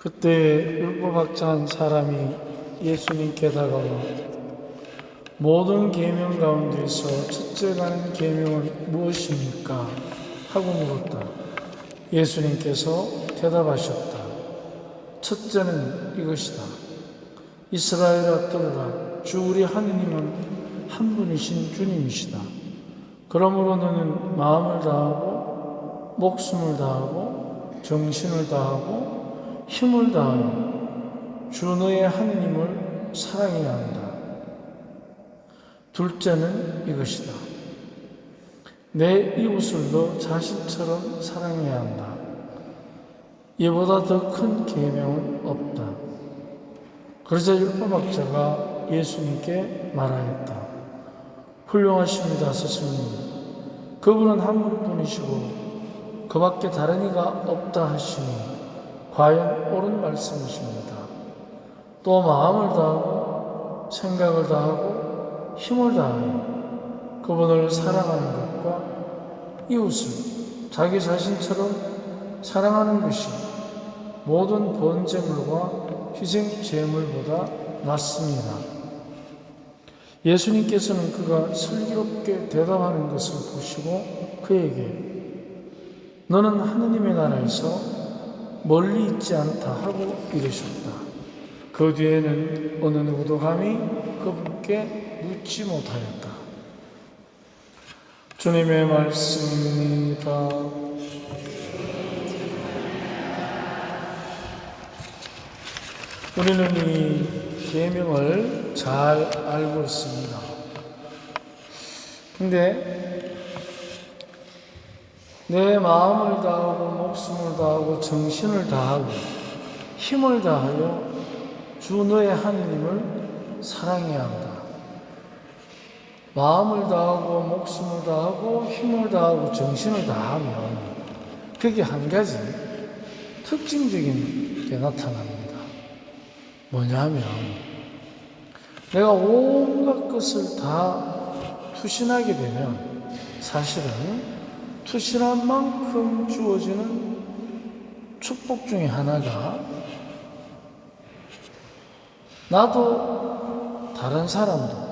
그때 율법학자 한 사람이 예수님께 다가와 모든 계명 가운데서 첫째 가는 계명은 무엇입니까? 하고 물었다. 예수님께서 대답하셨다. 첫째는 이것이다. 이스라엘아 들으라. 주 우리 하느님은 한 분이신 주님이시다. 그러므로 너는 마음을 다하고 목숨을 다하고 정신을 다하고 힘을 다하여 주 너의 하느님을 사랑해야 한다. 둘째는 이것이다. 내 이웃을 너 자신처럼 사랑해야 한다. 이보다 더 큰 계명은 없다. 그러자 율법학자가 예수님께 말하였다. 훌륭하십니다, 스승님. 그분은 한 분뿐이시고 그밖에 다른 이가 없다 하시니 과연 옳은 말씀이십니다. 또 마음을 다하고 생각을 다하고 힘을 다하여 그분을 사랑하는 것과 이웃을 자기 자신처럼 사랑하는 것이 모든 번제물과 희생 제물보다 낫습니다. 예수님께서는 그가 슬기롭게 대답하는 것을 보시고 그에게 너는 하느님의 나라에서 멀리 있지 않다 하고 이르셨다. 그 뒤에는 어느 누구도 감히 그분께 묻지 못하였다. 주님의 말씀입니다. 우리는 이 계명을 잘 알고 있습니다. 근데 내 마음을 다하고 목숨을 다하고 정신을 다하고 힘을 다하여 주 너의 하느님을 사랑해야 한다. 마음을 다하고 목숨을 다하고 힘을 다하고 정신을 다하면 그게 한 가지 특징적인 게 나타납니다. 뭐냐면 내가 온갖 것을 다 투신하게 되면 사실은 투신한 만큼 주어지는 축복 중에 하나가 나도 다른 사람도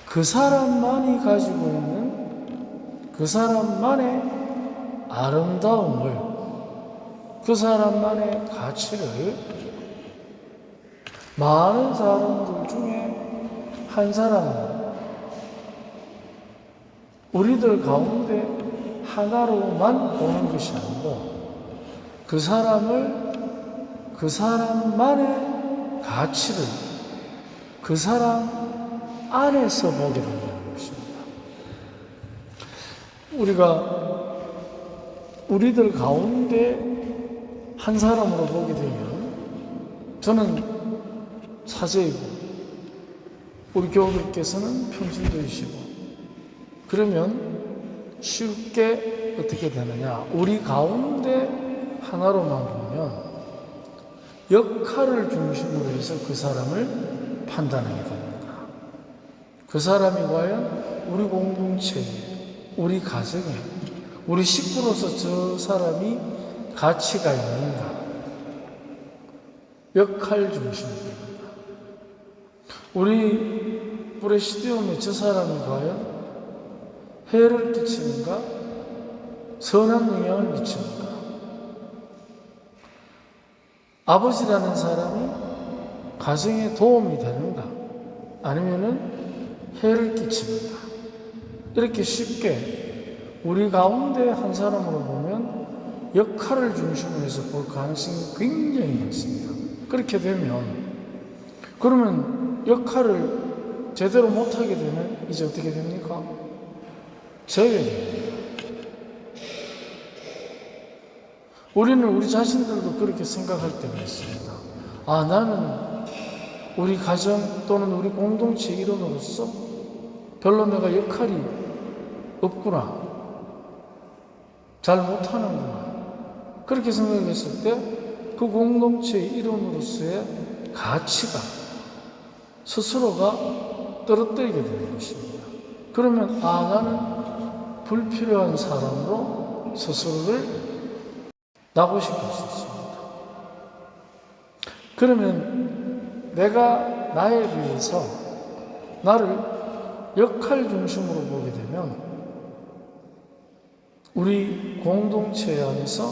그 사람만이 가지고 있는 그 사람만의 아름다움을 그 사람만의 가치를 많은 사람들 중에 한 사람은 우리들 가운데 하나로만 보는 것이 아니고 그 사람을 그 사람만의 가치를 그 사람 안에서 보게 된다는 것입니다. 우리가 우리들 가운데 한 사람으로 보게 되면 저는 사제이고 우리 교우들께서는 평신도이시고 그러면 쉽게 어떻게 되느냐? 우리 가운데 하나로만 보면 역할을 중심으로 해서 그 사람을 판단하게 됩니다. 그 사람이 과연 우리 공동체에, 우리 가정에, 우리 식구로서 저 사람이 가치가 있는가? 역할 중심입니다. 우리 프레시디움에 저 사람이 과연 해를 끼치는가? 선한 영향을 미치는가? 아버지라는 사람이 가정에 도움이 되는가? 아니면은 해를 끼치는가? 이렇게 쉽게 우리 가운데 한 사람으로 보면 역할을 중심으로 해서 볼 가능성이 굉장히 많습니다. 그렇게 되면 그러면 역할을 제대로 못하게 되면 이제 어떻게 됩니까? 져야 됩니다. 우리는 우리 자신들도 그렇게 생각할 때가 있습니다. 아, 나는 우리 가정 또는 우리 공동체 일원으로서 별로 내가 역할이 없구나. 잘 못하는구나. 그렇게 생각했을 때 그 공동체의 일원으로서의 가치가 스스로가 떨어뜨리게 되는 것입니다. 그러면 나는 불필요한 사람으로 스스로를 낙오시킬 수 있습니다. 그러면 내가 나에 비해서 나를 역할 중심으로 보게 되면 우리 공동체 안에서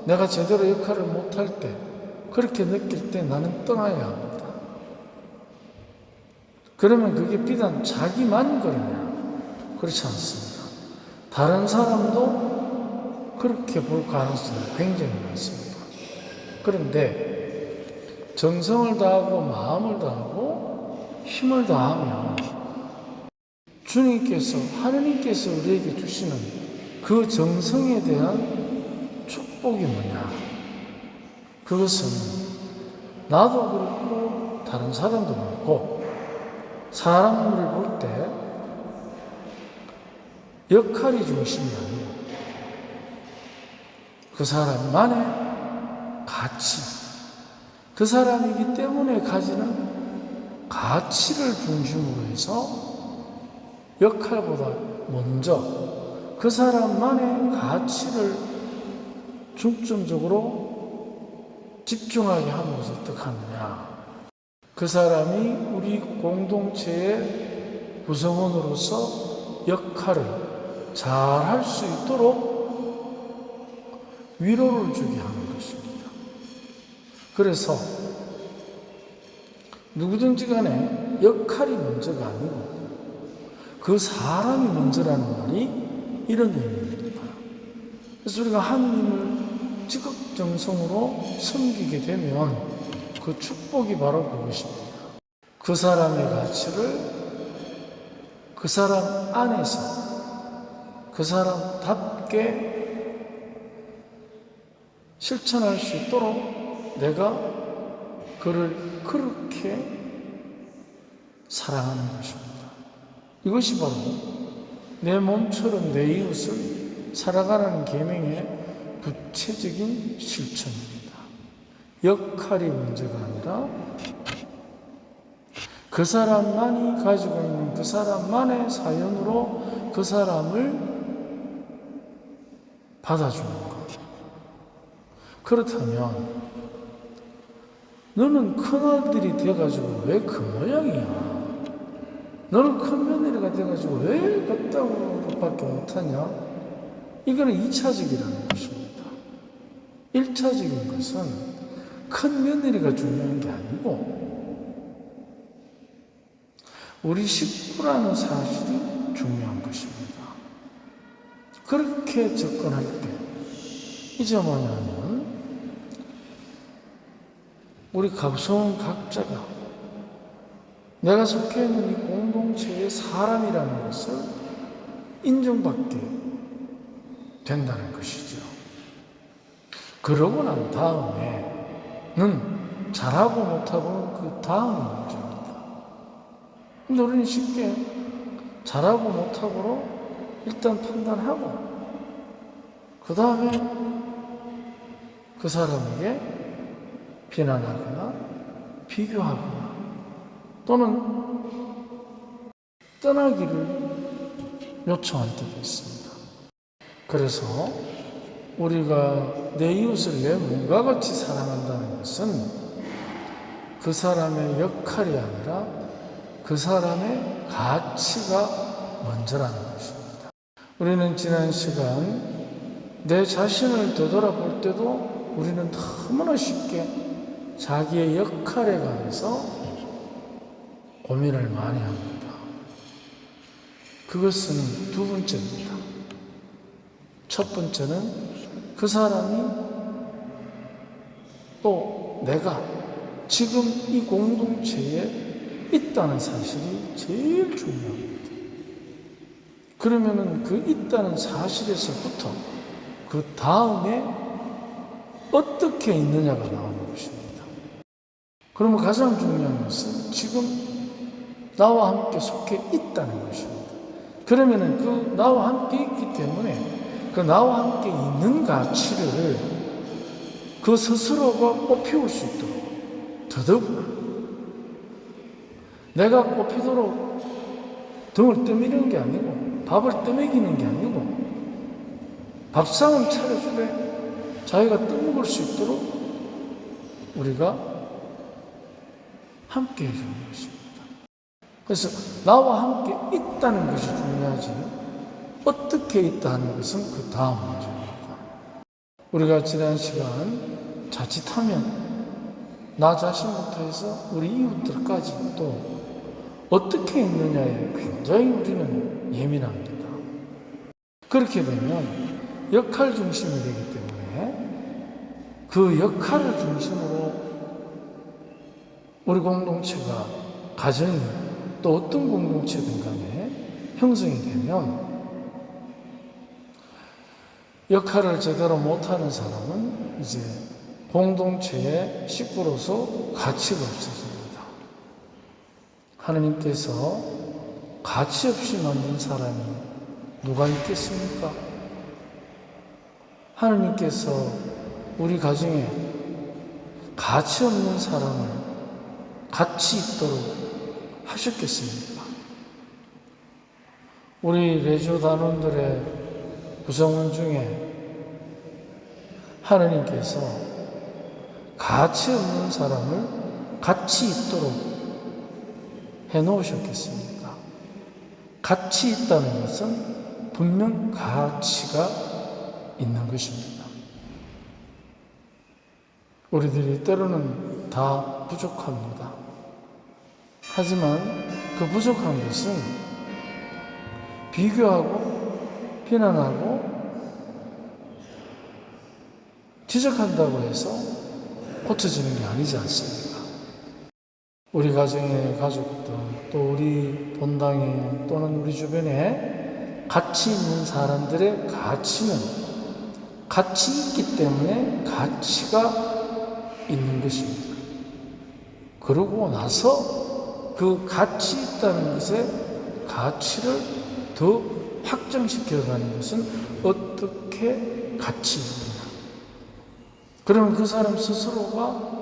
내가 제대로 역할을 못할 때, 그렇게 느낄 때 나는 떠나야 합니다. 그러면 그게 비단 자기만 그러냐? 그렇지 않습니다. 다른 사람도 그렇게 볼 가능성이 굉장히 많습니다. 그런데 정성을 다하고 마음을 다하고 힘을 다하면 주님께서, 하느님께서 우리에게 주시는 그 정성에 대한 축복이 뭐냐? 그것은 나도 그렇고 다른 사람도 그렇고 사람을 볼 때 역할이 중심이 아니고 그 사람만의 가치, 그 사람이기 때문에 가지는 가치를 중심으로 해서 역할보다 먼저 그 사람만의 가치를 중점적으로 집중하게 하는 것을 어떻게 하느냐? 그 사람이 우리 공동체의 구성원으로서 역할을 잘 할 수 있도록 위로를 주게 하는 것입니다. 그래서 누구든지 간에 역할이 먼저가 아니고 그 사람이 먼저라는 말이 이런 의미입니다. 그래서 우리가 하느님을 지극정성으로 섬기게 되면 그 축복이 바로 그것입니다. 그 사람의 가치를 그 사람 안에서 그 사람답게 실천할 수 있도록 내가 그를 그렇게 사랑하는 것입니다. 이것이 바로 내 몸처럼 내 이웃을 살아가는 계명의 구체적인 실천입니다. 역할이 문제가 아니라 그 사람만이 가지고 있는 그 사람만의 사연으로 그 사람을 받아주는 것. 그렇다면 너는 큰아들이 돼가지고 왜 그 모양이야? 너는 큰 며느리가 돼가지고 왜 그따구로밖에 못하냐? 이거는 2차적이라는 것입니다. 1차적인 것은 큰 며느리가 중요한 게 아니고 우리 식구라는 사실이 중요한 것입니다. 그렇게 접근할 때 이제 뭐냐면 우리 각성 각자가 내가 속해 있는 이 공동체의 사람이라는 것을 인정받게 된다는 것이죠. 그러고 난 다음에는 잘하고 못하고는 그 다음이 문제입니다. 근데 우리는 쉽게 잘하고 못하고로 일단 판단하고 그 다음에 그 사람에게 비난하거나 비교하거나 또는 떠나기를 요청할 때도 있습니다. 그래서 우리가 내 이웃을 내 몸과 같이 사랑한다는 것은 그 사람의 역할이 아니라 그 사람의 가치가 먼저라는 것입니다. 우리는 지난 시간 내 자신을 되돌아볼 때도 우리는 너무나 쉽게 자기의 역할에 관해서 고민을 많이 합니다. 그것은 두 번째입니다. 첫 번째는 그 사람이 또 내가 지금 이 공동체에 있다는 사실이 제일 중요합니다. 그러면은 그 있다는 사실에서부터 그 다음에 어떻게 있느냐가 나오는 것입니다. 그러면 가장 중요한 것은 지금 나와 함께 속해 있다는 것입니다. 그러면은 그 나와 함께 있기 때문에 그 나와 함께 있는 가치를 그 스스로가 꽃피울 수 있도록 더더구나 내가 꽃피도록 등을 떠미는 게 아니고 밥을 떠먹이는 게 아니고 밥상은 차려주되 자기가 떠먹을 수 있도록 우리가 함께 해주는 것입니다. 그래서 나와 함께 있다는 것이 중요하지 어떻게 있다 하는 것은 그 다음 문제입니다. 우리가 지난 시간 자칫하면 나 자신부터 해서 우리 이웃들까지 또 어떻게 있느냐에 굉장히 우리는 예민합니다. 그렇게 되면 역할 중심이 되기 때문에 그 역할을 중심으로 우리 공동체가 가정이 또 어떤 공동체든 간에 형성이 되면 역할을 제대로 못하는 사람은 이제 공동체의 식구로서 가치가 없어집니다. 하느님께서 가치 없이 만든 사람이 누가 있겠습니까? 하느님께서 우리 가정에 가치 없는 사람을 가치 있도록 하셨겠습니까? 우리 레조 단원들의 구성원 중에 하느님께서 가치 없는 사람을 가치 있도록 해놓으셨겠습니까? 가치 있다는 것은 분명 가치가 있는 것입니다. 우리들이 때로는 다 부족합니다. 하지만 그 부족한 것은 비교하고 비난하고 지적한다고 해서 고쳐지는 게 아니지 않습니까? 우리 가정의 가족들, 또 우리 본당에 또는 우리 주변에 가치 있는 사람들의 가치는 가치 있기 때문에 가치가 있는 것입니다. 그러고 나서 그 가치 있다는 것의 가치를 더 확정시켜가는 것은 어떻게 가치 있느냐. 그러면 그 사람 스스로가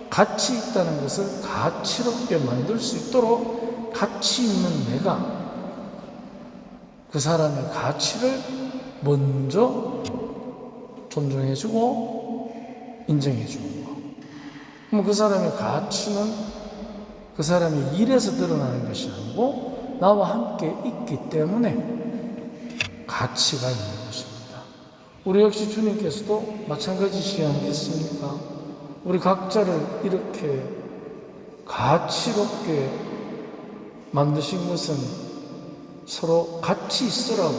가치 있다는 것을 가치롭게 만들 수 있도록 가치 있는 내가 그 사람의 가치를 먼저 존중해주고 인정해주는 거. 그럼 그 사람의 가치는 그 사람의 일에서 드러나는 것이 아니고 나와 함께 있기 때문에 가치가 있는 것입니다. 우리 역시 주님께서도 마찬가지시지 않겠습니까? 우리 각자를 이렇게 가치롭게 만드신 것은 서로 같이 있으라고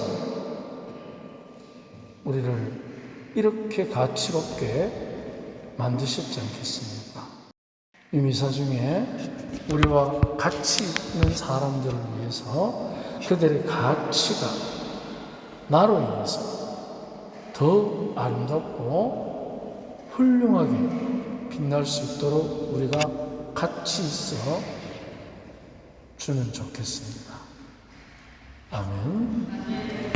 우리를 이렇게 가치롭게 만드셨지 않겠습니까? 이 미사 중에 우리와 같이 있는 사람들을 위해서 그들의 가치가 나로 인해서 더 아름답고 훌륭하게 빛날 수 있도록 우리가 같이 있어 주면 좋겠습니다. 아멘.